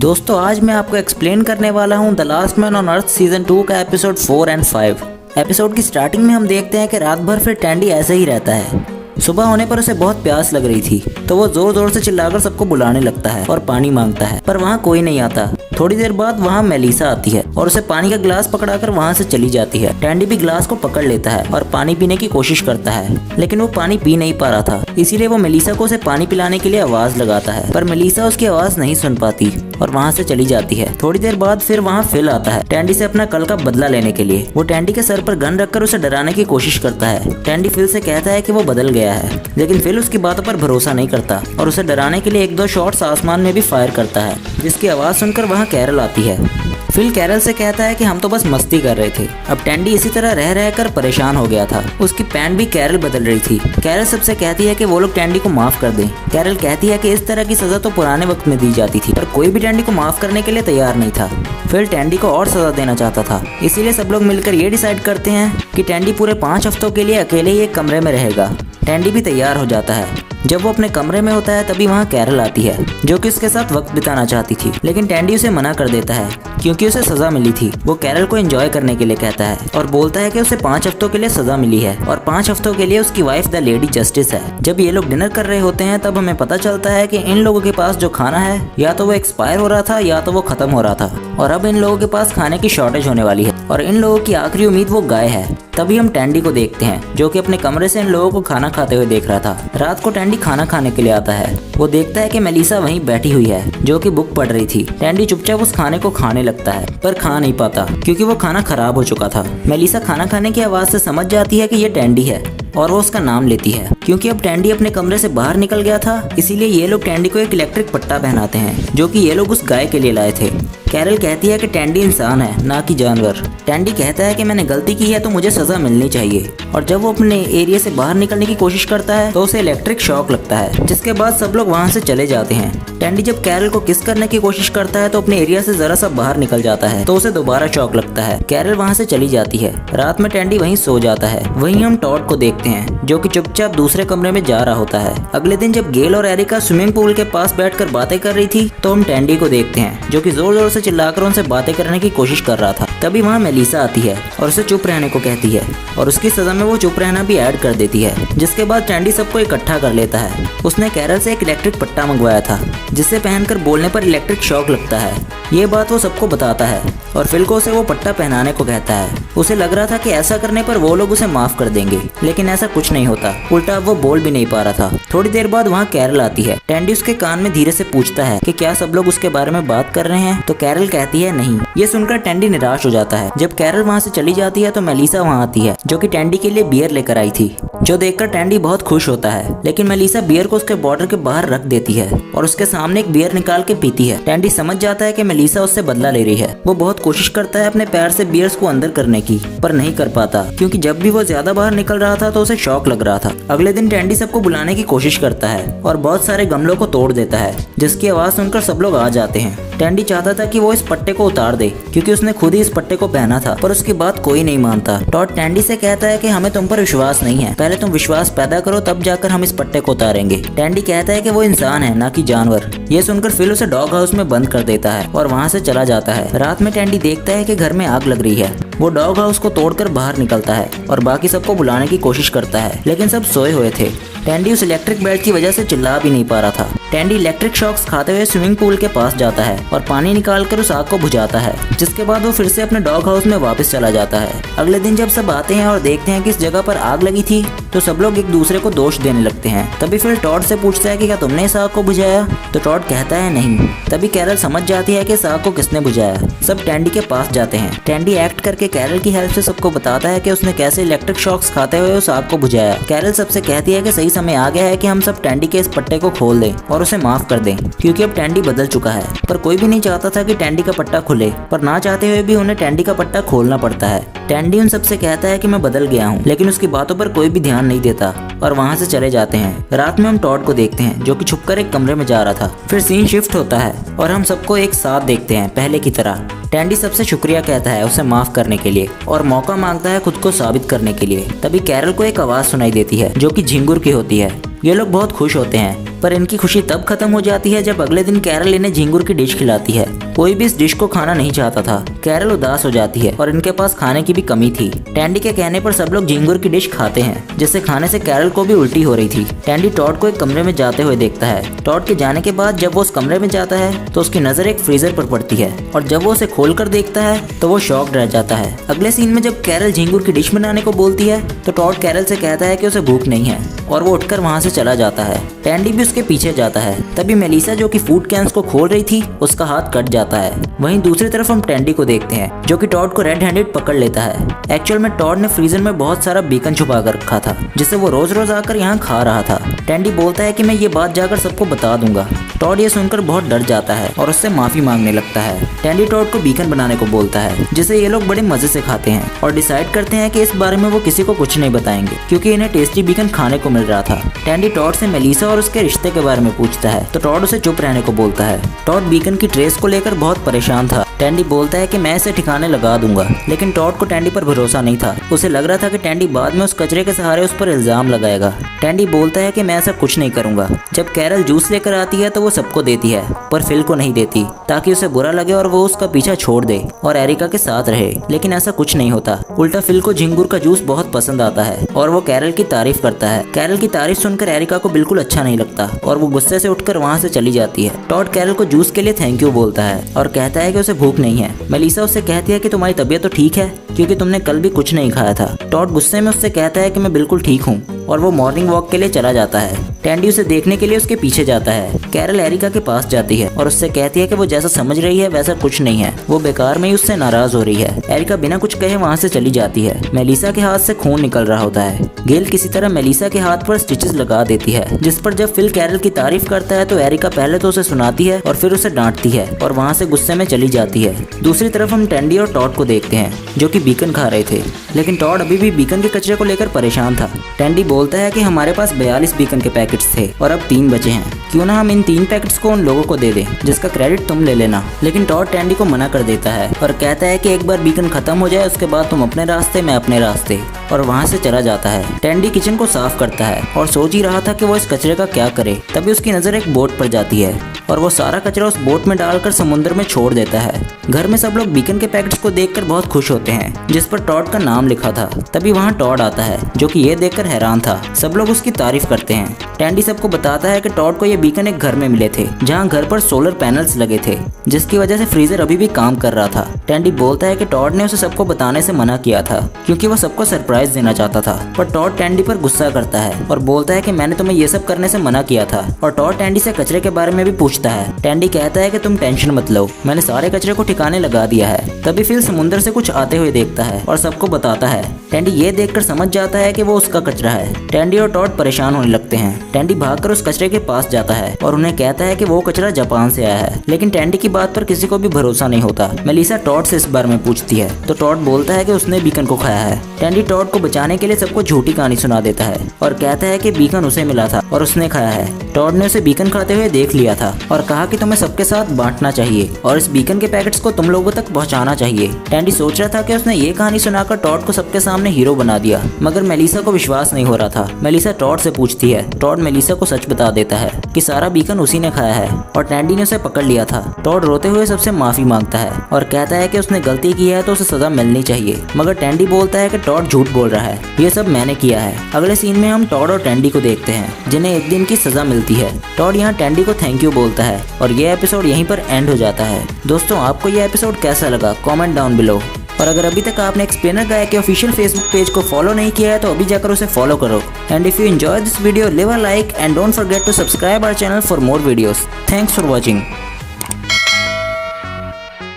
दोस्तों आज मैं आपको एक्सप्लेन करने वाला हूँ the last man on earth season 2 का एपिसोड 4 और 5। एपिसोड की स्टार्टिंग में हम देखते हैं कि रात भर फिर टैंडी ऐसे ही रहता है। सुबह होने पर उसे बहुत प्यास लग रही थी तो वो जोर जोर से चिल्लाकर सबको बुलाने लगता है और पानी मांगता है, पर वहाँ कोई नहीं आता। थोड़ी देर बाद वहाँ मेलिसा आती है और उसे पानी का गिलास पकड़ाकर वहाँ से चली जाती है। टैंडी भी गिलास को पकड़ लेता है और पानी पीने की कोशिश करता है, लेकिन वो पानी पी नहीं पा रहा था। इसीलिए वो मेलिसा को उसे पानी पिलाने के लिए आवाज लगाता है, पर मेलिसा उसकी आवाज नहीं सुन पाती और वहाँ से चली जाती है। थोड़ी देर बाद फिर वहाँ फिल आता है टैंडी से अपना कल का बदला लेने के लिए। वो टैंडी के सर पर गन रखकर उसे डराने की कोशिश करता है। टैंडी फिल से कहता है कि वो बदल गया है, लेकिन फिल उसकी बातों पर भरोसा नहीं करता और उसे डराने के लिए एक दो शॉट्स आसमान में भी फायर करता है, जिसकी आवाज सुनकर वहाँ कैरल आती है। फिल कैरल से कहता है कि हम तो बस मस्ती कर रहे थे। अब टैंडी इसी तरह रह रहकर परेशान हो गया था। उसकी पैंट भी कैरल बदल रही थी। कैरल सबसे कहती है कि वो लोग टैंडी को माफ कर दें। कैरल कहती है कि इस तरह की सजा तो पुराने वक्त में दी जाती थी, पर कोई भी टैंडी को माफ करने के लिए तैयार नहीं था। फिल टैंडी को और सजा देना चाहता था, इसीलिए सब लोग मिलकर ये डिसाइड करते हैं कि टैंडी पूरे 5 हफ्तों के लिए अकेले ही एक कमरे में रहेगा। टैंडी भी तैयार हो जाता है। जब वो अपने कमरे में होता है तभी वहाँ कैरल आती है, जो कि उसके साथ वक्त बिताना चाहती थी, लेकिन टैंडी उसे मना कर देता है क्योंकि उसे सजा मिली थी। वो कैरल को एंजॉय करने के लिए कहता है और बोलता है कि उसे 5 हफ्तों के लिए सजा मिली है और 5 हफ्तों के लिए उसकी वाइफ द लेडी जस्टिस है। जब ये लोग डिनर कर रहे होते हैं तब हमें पता चलता है कि इन लोगों के पास जो खाना है या तो वो एक्सपायर हो रहा था या तो वो खत्म हो रहा था और अब इन लोगों के पास खाने की शॉर्टेज होने वाली है और इन लोगों की आखिरी उम्मीद वो गाय है। तभी हम टैंडी को देखते हैं जो कि अपने कमरे से इन लोगों को खाना खाते हुए देख रहा था। रात को टैंडी खाना खाने के लिए आता है। वो देखता है कि मेलिसा वहीं बैठी हुई है जो कि बुक पढ़ रही थी। टैंडी चुपचाप उस खाने को खाने लगता है, पर खा नहीं पाता क्योंकि वो खाना खराब हो चुका था। मेलिसा खाना खाने की आवाज से समझ जाती है कि ये टैंडी है और वो उसका नाम लेती है। क्योंकि अब टैंडी अपने कमरे से बाहर निकल गया था, इसीलिए ये लोग टैंडी को एक इलेक्ट्रिक पट्टा पहनाते हैं जो कि ये लोग उस गाय के लिए लाए थे। कैरल कहती है कि टैंडी इंसान है ना कि जानवर। टैंडी कहता है कि मैंने गलती की है तो मुझे सजा मिलनी चाहिए, और जब वो अपने एरिया से बाहर निकलने की कोशिश करता है तो उसे इलेक्ट्रिक शॉक लगता है, जिसके बाद सब लोग वहाँ से चले जाते हैं। टैंडी जब कैरल को किस करने की कोशिश करता है तो अपने एरिया से जरा सा बाहर निकल जाता है तो उसे दोबारा शॉक लगता है। कैरल वहाँ से चली जाती है। रात में टैंडी वहीं सो जाता है। वहीं हम टॉड को देखते हैं जो कि चुपचाप दूसरे कमरे में जा रहा होता है। अगले दिन जब गेल और एरिका स्विमिंग पूल के पास बैठकर बातें कर रही थी तो हम टैंडी को देखते हैं जो कि जोर जोर से चिल्लाकर उनसे बातें करने की कोशिश कर रहा था। तभी वहाँ मेलिसा आती है और उसे चुप रहने को कहती है और उसकी सजा में वो चुप रहना भी ऐड कर देती है, जिसके बाद टैंडी सबको इकट्ठा कर लेता है। उसने कैरल से एक इलेक्ट्रिक पट्टा मंगवाया था जिसे पहनकर बोलने पर इलेक्ट्रिक शॉक लगता है। ये बात वो सबको बताता है और फिल को उसे वो पट्टा पहनाने को कहता है। उसे लग रहा था कि ऐसा करने पर वो लोग उसे माफ कर देंगे, लेकिन ऐसा कुछ नहीं होता। उल्टा वो बोल भी नहीं पा रहा था। थोड़ी देर बाद वहाँ कैरल आती है। टैंडी उसके कान में धीरे से पूछता है कि क्या सब लोग उसके बारे में बात कर रहे हैं, तो कैरल कहती है नहीं। ये सुनकर टैंडी निराश हो जाता है। जब कैरल वहाँ से चली जाती है तो मेलिसा वहाँ आती है जो कि टैंडी के लिए बियर लेकर आई थी, जो देखकर टैंडी बहुत खुश होता है। लेकिन मेलिसा बियर को उसके बॉर्डर के बाहर रख देती है और उसके सामने एक बियर निकाल के पीती है। टैंडी समझ जाता है कि मेलिसा उससे बदला ले रही है। वो बहुत कोशिश करता है अपने पैर से बियर्स को अंदर करने की, पर नहीं कर पाता क्योंकि जब भी वो ज्यादा बाहर निकल रहा था तो उसे शॉक लग रहा था। अगले दिन टैंडी सबको बुलाने की कोशिश करता है और बहुत सारे गमलों को तोड़ देता है, जिसकी आवाज सुनकर सब लोग आ जाते हैं। टैंडी चाहता था कि वो इस पट्टे को उतार दे क्योंकि उसने खुद ही इस पट्टे को पहना था, पर उसकी बात कोई नहीं मानता। टॉड टैंडी से कहता है कि हमें तुम पर विश्वास नहीं है, पहले तुम विश्वास पैदा करो तब जाकर हम इस पट्टे को उतारेंगे। टैंडी कहता है कि वो इंसान है ना कि जानवर। ये सुनकर फिल उसे डॉग हाउस में बंद कर देता है और वहाँ से चला जाता है। रात में टैंडी देखता है कि घर में आग लग रही है। वो डॉग हाउस को तोड़कर बाहर निकलता है और बाकी सबको बुलाने की कोशिश करता है, लेकिन सब सोए हुए थे। टैंडी उस इलेक्ट्रिक बेड की वजह से चिल्ला भी नहीं पा रहा था। टैंडी इलेक्ट्रिक शॉक्स खाते हुए स्विमिंग पूल के पास जाता है और पानी निकालकर उस आग को बुझाता है, जिसके बाद वो फिर से अपने डॉग हाउस में वापस चला जाता है। अगले दिन जब सब आते हैं और देखते हैं कि इस जगह पर आग लगी थी तो सब लोग एक दूसरे को दोष देने लगते हैं। तभी फिर टॉड से पूछता है कि क्या तुमने इस आग को बुझाया, तो टॉड कहता है नहीं। तभी कैरल समझ जाती है कि इस आग को किसने बुझाया। सब टैंडी के पास जाते हैं। टैंडी एक्ट करके कैरल की हेल्प से सबको बताता है कि उसने कैसे इलेक्ट्रिक शॉक्स खाते हुए उस आग को बुझाया। कैरल सबसे कहती है कि सही समय आ गया है कि हम सब टैंडी के इस पट्टे को खोल दें और उसे माफ कर दें, क्योंकि अब टैंडी बदल चुका है। पर कोई भी नहीं चाहता था कि टैंडी का पट्टा खुले, पर ना चाहते हुए भी उन्हें टैंडी का पट्टा खोलना पड़ता है। टैंडी उन सबसे कहता है कि मैं बदल गया हूँ, लेकिन उसकी बातों पर कोई भी ध्यान नहीं देता और वहाँ से चले जाते हैं। रात में हम टॉड को देखते हैं जो कि छुपकर एक कमरे में जा रहा था। फिर सीन शिफ्ट होता है और हम सबको एक साथ देखते हैं पहले की तरह। टैंडी सबसे शुक्रिया कहता है उसे माफ करने के लिए और मौका मांगता है खुद को साबित करने के लिए। तभी कैरल को एक आवाज सुनाई देती है जो कि झिंगुर की होती है। ये लोग बहुत खुश होते हैं पर इनकी खुशी तब खत्म हो जाती है जब अगले दिन कैरल इन्हें झींगुर की डिश खिलाती है। कोई भी इस डिश को खाना नहीं चाहता था। कैरल उदास हो जाती है और इनके पास खाने की भी कमी थी। टैंडी के कहने पर सब लोग झींगुर की डिश खाते हैं, जिससे खाने से कैरल को भी उल्टी हो रही थी। टैंडी टॉड को एक कमरे में जाते हुए देखता है। टॉड के जाने के बाद जब वो उस कमरे में जाता है तो उसकी नजर एक फ्रीजर पर पड़ती है और जब वो उसे खोल कर देखता है तो वो शॉक्ड रह जाता है। अगले सीन में जब कैरल झींगुर की डिश बनाने को बोलती है तो टॉड कैरल से कहता है कि उसे भूख नहीं है और वो उठकर वहाँ से चला जाता है। टैंडी भी उसके पीछे जाता है। तभी मेलिसा जो कि फूड कैंस को खोल रही थी उसका हाथ कट जाता है। वहीं दूसरी तरफ हम टैंडी को देखते हैं जो कि टॉड को रेड हैंडेड पकड़ लेता है। एक्चुअल में टॉड ने फ्रीजर में बहुत सारा बीकन छुपा कर रखा था जिसे वो रोज रोज आकर यहाँ खा रहा था। टैंडी बोलता है कि मैं ये बात जाकर सबको बता दूंगा। टॉड ये सुनकर बहुत डर जाता है और उससे माफी मांगने लगता है। टैंडी टॉड को बीकन बनाने को बोलता है जिसे ये लोग बड़े मजे से खाते हैं और डिसाइड करते हैं कि इस बारे में वो किसी को कुछ नहीं बताएंगे क्योंकि इन्हें टेस्टी बीकन खाने को मिल रहा था। टैंडी टॉड से मेलिसा और उसके रिश्ते के बारे में पूछता है तो टॉड उसे चुप रहने को बोलता है। टॉड बीकन की ट्रेस को लेकर बहुत परेशान था। टैंडी बोलता है कि मैं इसे ठिकाने लगा दूंगा, लेकिन टॉड को टैंडी पर भरोसा नहीं था। उसे लग रहा था कि टैंडी बाद में उस कचरे के सहारे उस पर इल्जाम लगाएगा। टैंडी बोलता है कि मैं ऐसा कुछ नहीं करूंगा। जब कैरल जूस लेकर आती है तो वो सबको देती है पर फिल को नहीं देती ताकि उसे बुरा लगे और वो उसका पीछा छोड़ दे और एरिका के साथ रहे, लेकिन ऐसा कुछ नहीं होता। उल्टा फिल को झींगुर का जूस बहुत पसंद आता है और वो कैरल की तारीफ करता है। कैरल की तारीफ सुनकर एरिका को बिल्कुल अच्छा नहीं लगता और वो गुस्से से उठकर वहाँ से चली जाती है। टॉड कैरल को जूस के लिए थैंक यू बोलता है और कहता है कि उसे भूख नहीं है। मेलिसा उससे कहती है कि तुम्हारी तबीयत तो ठीक है क्योंकि तुमने कल भी कुछ नहीं खाया था। टॉड गुस्से में उससे कहता है कि मैं बिल्कुल ठीक हूँ और वो मॉर्निंग वॉक के लिए चला जाता है। टैंडी उसे देखने के लिए उसके पीछे जाता है। कैरल एरिका के पास जाती है और उससे कहती है कि वो जैसा समझ रही है वैसा कुछ नहीं है, वो बेकार में ही उससे नाराज हो रही है। एरिका बिना कुछ कहे वहाँ से चली जाती है। मेलिसा के हाथ से खून निकल रहा होता है। गेल किसी तरह मेलिसा के हाथ पर स्टिचेस लगा देती है, जिस पर जब फिल कैरल की तारीफ करता है तो एरिका पहले तो उसे सुनाती है और फिर उसे डांटती है और वहाँ से गुस्से में चली जाती है। दूसरी तरफ हम टैंडी और टॉड को देखते हैं जो कि बीकन खा रहे थे, लेकिन टॉड अभी भी बीकन के कचरे को लेकर परेशान था। टैंडी बोलता है कि हमारे पास 42 बीकन के पैकेट्स थे और अब 3 बचे हैं, क्यों ना हम इन 3 पैकेट्स को उन लोगों को दे दें जिसका क्रेडिट तुम ले लेना। लेकिन टॉड टैंडी को मना कर देता है और कहता है कि एक बार बीकन खत्म हो जाए उसके बाद तुम अपने रास्ते मैं अपने रास्ते, और वहाँ से चला जाता है। टैंडी किचन को साफ करता है और सोच ही रहा था कि वो इस कचरे का क्या करे, तभी उसकी नज़र एक बोट पर जाती है और वो सारा कचरा उस बोट में डालकर समुद्र में छोड़ देता है। घर में सब लोग बीकन के पैकेट्स को देखकर बहुत खुश होते हैं जिस पर टॉड का नाम लिखा था। तभी वहाँ टॉड आता है जो कि ये देखकर हैरान था। सब लोग उसकी तारीफ करते हैं। टैंडी सबको बताता है कि टॉड को ये बीकन एक घर में मिले थे जहाँ घर पर सोलर पैनल्स लगे थे, जिसकी वजह से फ्रीजर अभी भी काम कर रहा था। टैंडी बोलता है कि टॉड ने उसे सबको बताने से मना किया था क्योंकि वो सबको सरप्राइज देना चाहता था, पर टॉड टैंडी पर गुस्सा करता है और बोलता है कि मैंने तुम्हें ये सब करने से मना किया था। और टॉड टैंडी से कचरे के बारे में भी पूछता है। टैंडी कहता है कि तुम टेंशन मत लो, मैंने सारे कचरे को ठिकाने लगा दिया है। तभी फिल समुद्र से कुछ आते हुए देखता है और सबको बताता है। टैंडी ये देखकर समझ जाता है कि वो उसका कचरा है। टैंडी और टॉड परेशान होने लगते हैं। टैंडी भागकर उस कचरे के पास जाता है और उन्हें कहता है कि वो कचरा जापान से आया है, लेकिन टैंडी की बात पर किसी को भी भरोसा नहीं होता। मेलिसा टॉड से इस बारे में पूछती है तो टॉड बोलता है कि उसने बीकन को खाया है। टैंडी टॉड को बचाने के लिए सबको झूठी कहानी सुना देता है और कहता है कि बीकन उसे मिला था और उसने खाया है। टॉड ने उसे बीकन खाते हुए देख लिया था और कहा कि तुम्हें सबके साथ बांटना चाहिए और इस बीकन के पैकेट्स को तुम लोगों तक पहुंचाना चाहिए। टैंडी सोच रहा था कि उसने ये कहानी सुनाकर टॉड को सबके सामने हीरो बना दिया, मगर मेलिसा को विश्वास नहीं हो रहा था। मेलिसा टॉड से पूछती है। टॉड मेलिसा को सच बता देता है कि सारा बीकन उसी ने खाया है और टैंडी ने उसे पकड़ लिया था। टॉड रोते हुए सबसे माफी मांगता है और कहता है कि उसने गलती की है तो उसे सजा मिलनी चाहिए, मगर टैंडी बोलता है कि टॉड झूठ बोल रहा है, ये सब मैंने किया है। अगले सीन में हम टॉड और टैंडी को देखते हैं जिन्हें एक दिन की सजा मिलती है। टॉड यहाँ टैंडी को थैंक यू बोलता है और ये एपिसोड यहीं पर एंड हो जाता है। दोस्तों, आपको ये एपिसोड कैसा लगा कमेंट डाउन बिलो, और अगर अभी तक आपने एक्सप्लेनर गाय के ऑफिशियल फेसबुक पेज को फॉलो नहीं किया है तो अभी जाकर उसे फॉलो करो। And if you enjoy this video, leave a like and don't forget to subscribe our channel for more videos. Thanks for watching.